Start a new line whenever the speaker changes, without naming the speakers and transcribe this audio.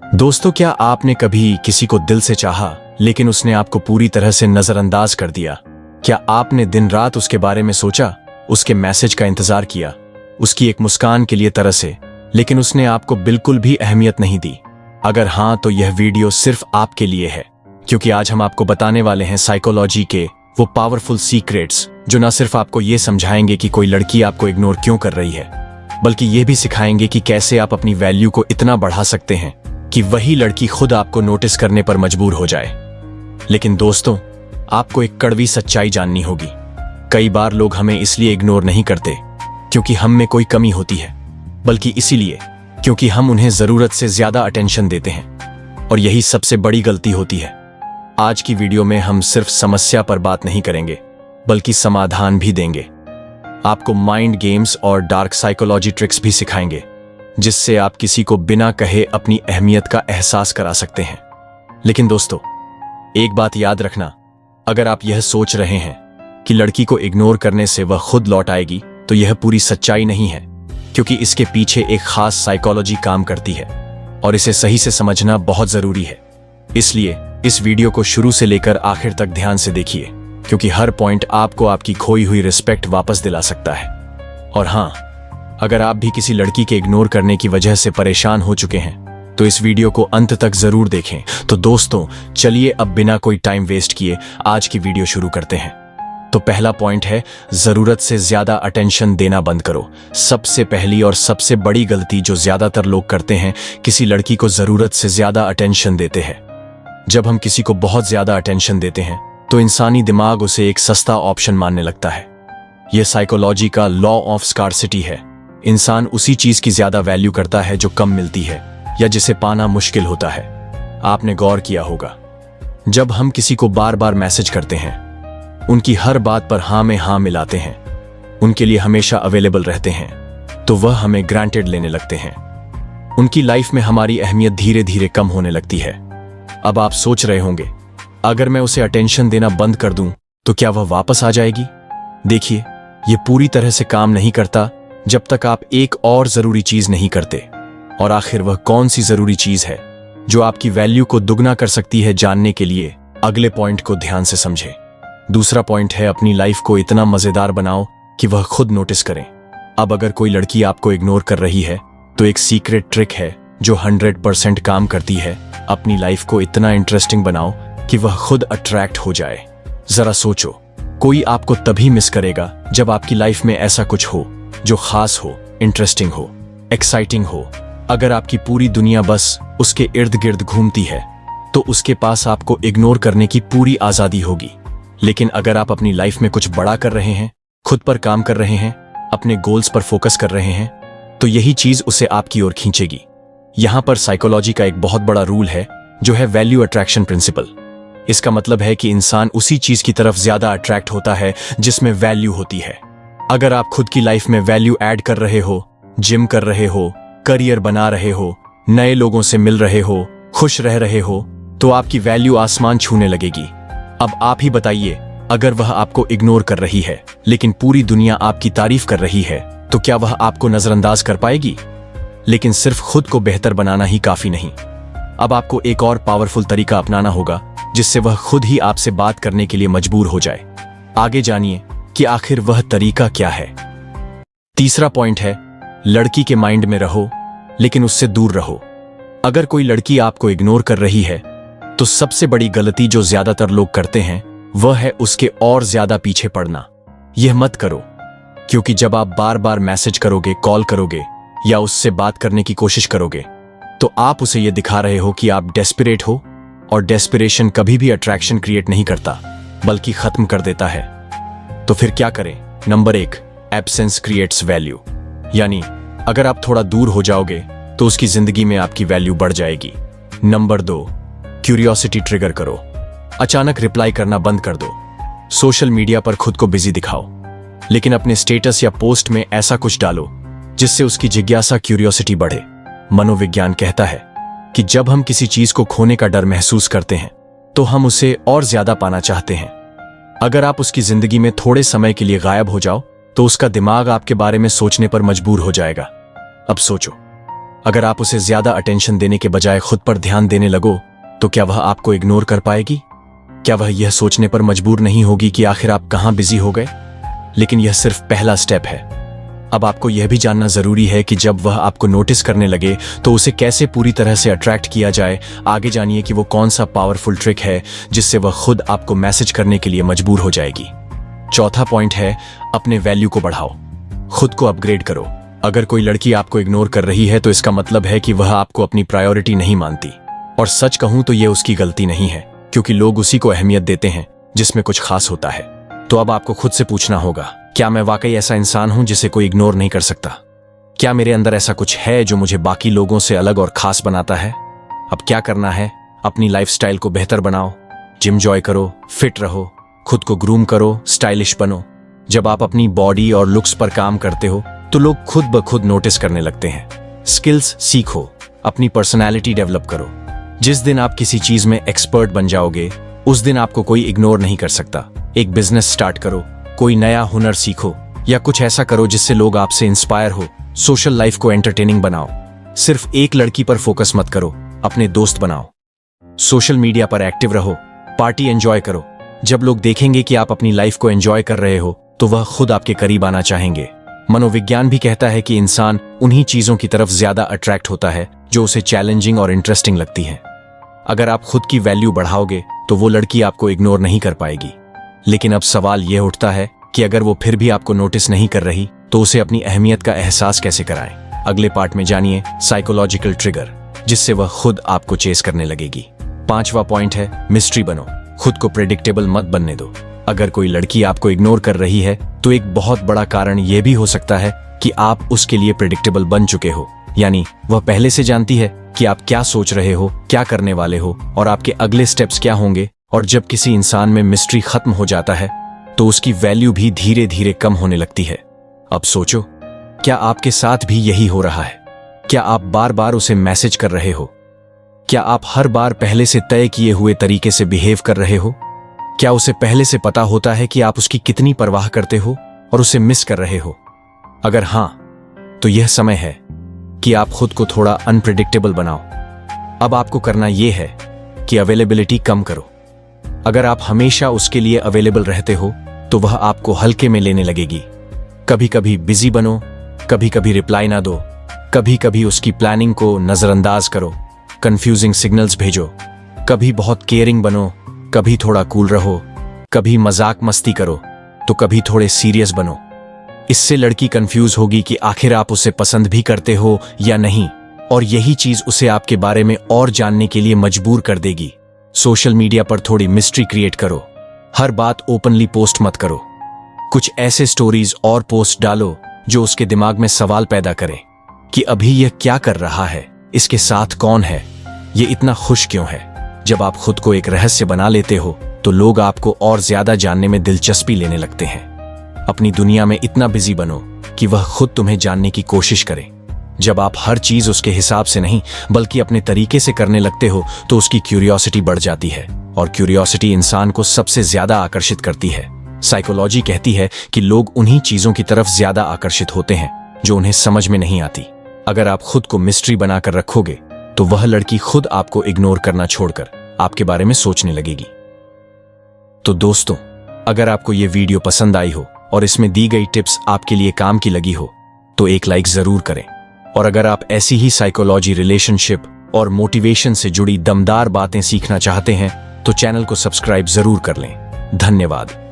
दोस्तों, क्या आपने कभी किसी को दिल से चाहा लेकिन उसने आपको पूरी तरह से नजरअंदाज कर दिया? क्या आपने दिन रात उसके बारे में सोचा, उसके मैसेज का इंतजार किया, उसकी एक मुस्कान के लिए तरसे, लेकिन उसने आपको बिल्कुल भी अहमियत नहीं दी? अगर हाँ, तो यह वीडियो सिर्फ आपके लिए है, क्योंकि आज हम आपको बताने वाले हैं साइकोलॉजी के वो पावरफुल सीक्रेट्स जो न सिर्फ आपको ये समझाएंगे कि कोई लड़की आपको इग्नोर क्यों कर रही है, बल्कि ये भी सिखाएंगे कि कैसे आप अपनी वैल्यू को इतना बढ़ा सकते हैं कि वही लड़की खुद आपको नोटिस करने पर मजबूर हो जाए। लेकिन दोस्तों, आपको एक कड़वी सच्चाई जाननी होगी। कई बार लोग हमें इसलिए इग्नोर नहीं करते क्योंकि हम में कोई कमी होती है, बल्कि इसीलिए क्योंकि हम उन्हें जरूरत से ज्यादा अटेंशन देते हैं, और यही सबसे बड़ी गलती होती है। आज की वीडियो में हम सिर्फ समस्या पर बात नहीं करेंगे, बल्कि समाधान भी देंगे। आपको माइंड गेम्स और डार्क साइकोलॉजी ट्रिक्स भी सिखाएंगे, जिससे आप किसी को बिना कहे अपनी अहमियत का एहसास करा सकते हैं। लेकिन दोस्तों, एक बात याद रखना, अगर आप यह सोच रहे हैं कि लड़की को इग्नोर करने से वह खुद लौट आएगी, तो यह पूरी सच्चाई नहीं है, क्योंकि इसके पीछे एक खास साइकोलॉजी काम करती है और इसे सही से समझना बहुत जरूरी है। इसलिए इस वीडियो को शुरू से लेकर आखिर तक ध्यान से देखिए, क्योंकि हर पॉइंट आपको आपकी खोई हुई रिस्पेक्ट वापस दिला सकता है। और हाँ, अगर आप भी किसी लड़की के इग्नोर करने की वजह से परेशान हो चुके हैं, तो इस वीडियो को अंत तक जरूर देखें। तो दोस्तों, चलिए अब बिना कोई टाइम वेस्ट किए आज की वीडियो शुरू करते हैं। तो पहला पॉइंट है, जरूरत से ज्यादा अटेंशन देना बंद करो। सबसे पहली और सबसे बड़ी गलती जो ज्यादातर लोग करते हैं, किसी लड़की को जरूरत से ज्यादा अटेंशन देते हैं। जब हम किसी को बहुत ज्यादा अटेंशन देते हैं, तो इंसानी दिमाग उसे एक सस्ता ऑप्शन मानने लगता है। यह साइकोलॉजी का लॉ ऑफ स्कार्सिटी है। इंसान उसी चीज की ज्यादा वैल्यू करता है जो कम मिलती है या जिसे पाना मुश्किल होता है। आपने गौर किया होगा, जब हम किसी को बार बार मैसेज करते हैं, उनकी हर बात पर हाँ में हाँ मिलाते हैं, उनके लिए हमेशा अवेलेबल रहते हैं, तो वह हमें ग्रांटेड लेने लगते हैं। उनकी लाइफ में हमारी अहमियत धीरे धीरे कम होने लगती है। अब आप सोच रहे होंगे, अगर मैं उसे अटेंशन देना बंद कर दूं, तो क्या वह वापस आ जाएगी? देखिए, यह पूरी तरह से काम नहीं करता जब तक आप एक और जरूरी चीज नहीं करते। और आखिर वह कौन सी जरूरी चीज है जो आपकी वैल्यू को दुगना कर सकती है? जानने के लिए अगले पॉइंट को ध्यान से समझें। दूसरा पॉइंट है, अपनी लाइफ को इतना मजेदार बनाओ कि वह खुद नोटिस करें। अब अगर कोई लड़की आपको इग्नोर कर रही है, तो एक सीक्रेट ट्रिक है जो 100% काम करती है। अपनी लाइफ को इतना इंटरेस्टिंग बनाओ कि वह खुद अट्रैक्ट हो जाए। जरा सोचो, कोई आपको तभी मिस करेगा जब आपकी लाइफ में ऐसा कुछ हो जो खास हो, इंटरेस्टिंग हो, एक्साइटिंग हो। अगर आपकी पूरी दुनिया बस उसके इर्द गिर्द घूमती है, तो उसके पास आपको इग्नोर करने की पूरी आजादी होगी। लेकिन अगर आप अपनी लाइफ में कुछ बड़ा कर रहे हैं, खुद पर काम कर रहे हैं, अपने गोल्स पर फोकस कर रहे हैं, तो यही चीज उसे आपकी ओर खींचेगी। यहां पर साइकोलॉजी का एक बहुत बड़ा रूल है, जो है वैल्यू अट्रैक्शन प्रिंसिपल। इसका मतलब है कि इंसान उसी चीज की तरफ ज्यादा अट्रैक्ट होता है जिसमें वैल्यू होती है। अगर आप खुद की लाइफ में वैल्यू ऐड कर रहे हो, जिम कर रहे हो, करियर बना रहे हो, नए लोगों से मिल रहे हो, खुश रह रहे हो, तो आपकी वैल्यू आसमान छूने लगेगी। अब आप ही बताइए, अगर वह आपको इग्नोर कर रही है लेकिन पूरी दुनिया आपकी तारीफ कर रही है, तो क्या वह आपको नजरअंदाज कर पाएगी? लेकिन सिर्फ खुद को बेहतर बनाना ही काफी नहीं। अब आपको एक और पावरफुल तरीका अपनाना होगा, जिससे वह खुद ही आपसे बात करने के लिए मजबूर हो जाए। आगे जानिए कि आखिर वह तरीका क्या है। तीसरा पॉइंट है, लड़की के माइंड में रहो लेकिन उससे दूर रहो। अगर कोई लड़की आपको इग्नोर कर रही है, तो सबसे बड़ी गलती जो ज्यादातर लोग करते हैं, वह है उसके और ज्यादा पीछे पड़ना। यह मत करो, क्योंकि जब आप बार बार मैसेज करोगे, कॉल करोगे या उससे बात करने की कोशिश करोगे, तो आप उसे यह दिखा रहे हो कि आप डेस्परेट हो, और डेस्परेशन कभी भी अट्रैक्शन क्रिएट नहीं करता, बल्कि खत्म कर देता है। तो फिर क्या करें? Number 1, absence creates value. यानी अगर आप थोड़ा दूर हो जाओगे, तो उसकी जिंदगी में आपकी वैल्यू बढ़ जाएगी। नंबर 2, क्यूरियोसिटी ट्रिगर करो। अचानक रिप्लाई करना बंद कर दो। सोशल मीडिया पर खुद को बिजी दिखाओ, लेकिन अपने स्टेटस या पोस्ट में ऐसा कुछ डालो जिससे उसकी जिज्ञासा, क्यूरियोसिटी बढ़े। मनोविज्ञान कहता है कि जब हम किसी चीज को खोने का डर महसूस करते हैं, तो हम उसे और ज्यादा पाना चाहते हैं। अगर आप उसकी जिंदगी में थोड़े समय के लिए गायब हो जाओ, तो उसका दिमाग आपके बारे में सोचने पर मजबूर हो जाएगा। अब सोचो, अगर आप उसे ज्यादा अटेंशन देने के बजाय खुद पर ध्यान देने लगो तो क्या वह आपको इग्नोर कर पाएगी? क्या वह यह सोचने पर मजबूर नहीं होगी कि आखिर आप कहां बिजी हो गए? लेकिन यह सिर्फ पहला स्टेप है। अब आपको यह भी जानना जरूरी है कि जब वह आपको नोटिस करने लगे तो उसे कैसे पूरी तरह से अट्रैक्ट किया जाए। आगे जानिए कि वो कौन सा पावरफुल ट्रिक है जिससे वह खुद आपको मैसेज करने के लिए मजबूर हो जाएगी। चौथा पॉइंट है, अपने वैल्यू को बढ़ाओ, खुद को अपग्रेड करो। अगर कोई लड़की आपको इग्नोर कर रही है तो इसका मतलब है कि वह आपको अपनी प्रायोरिटी नहीं मानती। और सच कहूं तो यह उसकी गलती नहीं है, क्योंकि लोग उसी को अहमियत देते हैं जिसमें कुछ खास होता है। तो अब आपको खुद से पूछना होगा, क्या मैं वाकई ऐसा इंसान हूं जिसे कोई इग्नोर नहीं कर सकता? क्या मेरे अंदर ऐसा कुछ है जो मुझे बाकी लोगों से अलग और खास बनाता है? अब क्या करना है? अपनी लाइफस्टाइल को बेहतर बनाओ, जिम जॉय करो, फिट रहो, खुद को ग्रूम करो, स्टाइलिश बनो। जब आप अपनी बॉडी और लुक्स पर काम करते हो तो लोग खुद ब खुद नोटिस करने लगते हैं। स्किल्स सीखो, अपनी पर्सनैलिटी डेवलप करो। जिस दिन आप किसी चीज में एक्सपर्ट बन जाओगे उस दिन आपको कोई इग्नोर नहीं कर सकता। एक बिजनेस स्टार्ट करो, कोई नया हुनर सीखो या कुछ ऐसा करो जिससे लोग आपसे इंस्पायर हो। सोशल लाइफ को एंटरटेनिंग बनाओ। सिर्फ एक लड़की पर फोकस मत करो, अपने दोस्त बनाओ। सोशल मीडिया पर एक्टिव रहो, पार्टी एंजॉय करो। जब लोग देखेंगे कि आप अपनी लाइफ को एंजॉय कर रहे हो तो वह खुद आपके करीब आना चाहेंगे। मनोविज्ञान भी कहता है कि इंसान उन्हीं चीजों की तरफ ज्यादा अट्रैक्ट होता है जो उसे चैलेंजिंग और इंटरेस्टिंग लगती हैं। अगर आप खुद की वैल्यू बढ़ाओगे तो वो लड़की आपको इग्नोर नहीं कर पाएगी। लेकिन अब सवाल यह उठता है कि अगर वो फिर भी आपको नोटिस नहीं कर रही तो उसे अपनी अहमियत का एहसास कैसे कराएं? अगले पार्ट में जानिए साइकोलॉजिकल ट्रिगर, जिससे वह खुद आपको चेस करने लगेगी। पांचवा पॉइंट है, मिस्ट्री बनो, खुद को प्रेडिक्टेबल मत बनने दो। अगर कोई लड़की आपको इग्नोर कर रही है तो एक बहुत बड़ा कारण यह भी हो सकता है कि आप उसके लिए प्रेडिक्टेबल बन चुके हो। यानी वह पहले से जानती है कि आप क्या सोच रहे हो, क्या करने वाले हो और आपके अगले स्टेप्स क्या होंगे। और जब किसी इंसान में मिस्ट्री खत्म हो जाता है तो उसकी वैल्यू भी धीरे धीरे कम होने लगती है। अब सोचो, क्या आपके साथ भी यही हो रहा है? क्या आप बार बार उसे मैसेज कर रहे हो? क्या आप हर बार पहले से तय किए हुए तरीके से बिहेव कर रहे हो? क्या उसे पहले से पता होता है कि आप उसकी कितनी परवाह करते हो और उसे मिस कर रहे हो? अगर हां, तो यह समय है कि आप खुद को थोड़ा अनप्रेडिक्टेबल बनाओ। अब आपको करना यह है कि अवेलेबिलिटी कम करो। अगर आप हमेशा उसके लिए अवेलेबल रहते हो तो वह आपको हल्के में लेने लगेगी। कभी कभी बिजी बनो, कभी कभी रिप्लाई ना दो, कभी कभी उसकी प्लानिंग को नजरअंदाज करो, कंफ्यूजिंग सिग्नल्स भेजो। कभी बहुत केयरिंग बनो, कभी थोड़ा कूल रहो, कभी मजाक मस्ती करो तो कभी थोड़े सीरियस बनो। इससे लड़की कंफ्यूज होगी कि आखिर आप उसे पसंद भी करते हो या नहीं, और यही चीज उसे आपके बारे में और जानने के लिए मजबूर कर देगी। सोशल मीडिया पर थोड़ी मिस्ट्री क्रिएट करो। हर बात ओपनली पोस्ट मत करो। कुछ ऐसे स्टोरीज और पोस्ट डालो जो उसके दिमाग में सवाल पैदा करें कि अभी यह क्या कर रहा है, इसके साथ कौन है, ये इतना खुश क्यों है। जब आप खुद को एक रहस्य बना लेते हो तो लोग आपको और ज्यादा जानने में दिलचस्पी लेने लगते हैं। अपनी दुनिया में इतना बिजी बनो कि वह खुद तुम्हें जानने की कोशिश करे। जब आप हर चीज उसके हिसाब से नहीं बल्कि अपने तरीके से करने लगते हो तो उसकी क्यूरियोसिटी बढ़ जाती है, और क्यूरियोसिटी इंसान को सबसे ज्यादा आकर्षित करती है। साइकोलॉजी कहती है कि लोग उन्हीं चीजों की तरफ ज्यादा आकर्षित होते हैं जो उन्हें समझ में नहीं आती। अगर आप खुद को मिस्ट्री बनाकर रखोगे तो वह लड़की खुद आपको इग्नोर करना छोड़कर आपके बारे में सोचने लगेगी। तो दोस्तों, अगर आपको यह वीडियो पसंद आई हो और इसमें दी गई टिप्स आपके लिए काम की लगी हो तो एक लाइक जरूर करें। और अगर आप ऐसी ही साइकोलॉजी, रिलेशनशिप और मोटिवेशन से जुड़ी दमदार बातें सीखना चाहते हैं तो चैनल को सब्सक्राइब जरूर कर लें। धन्यवाद।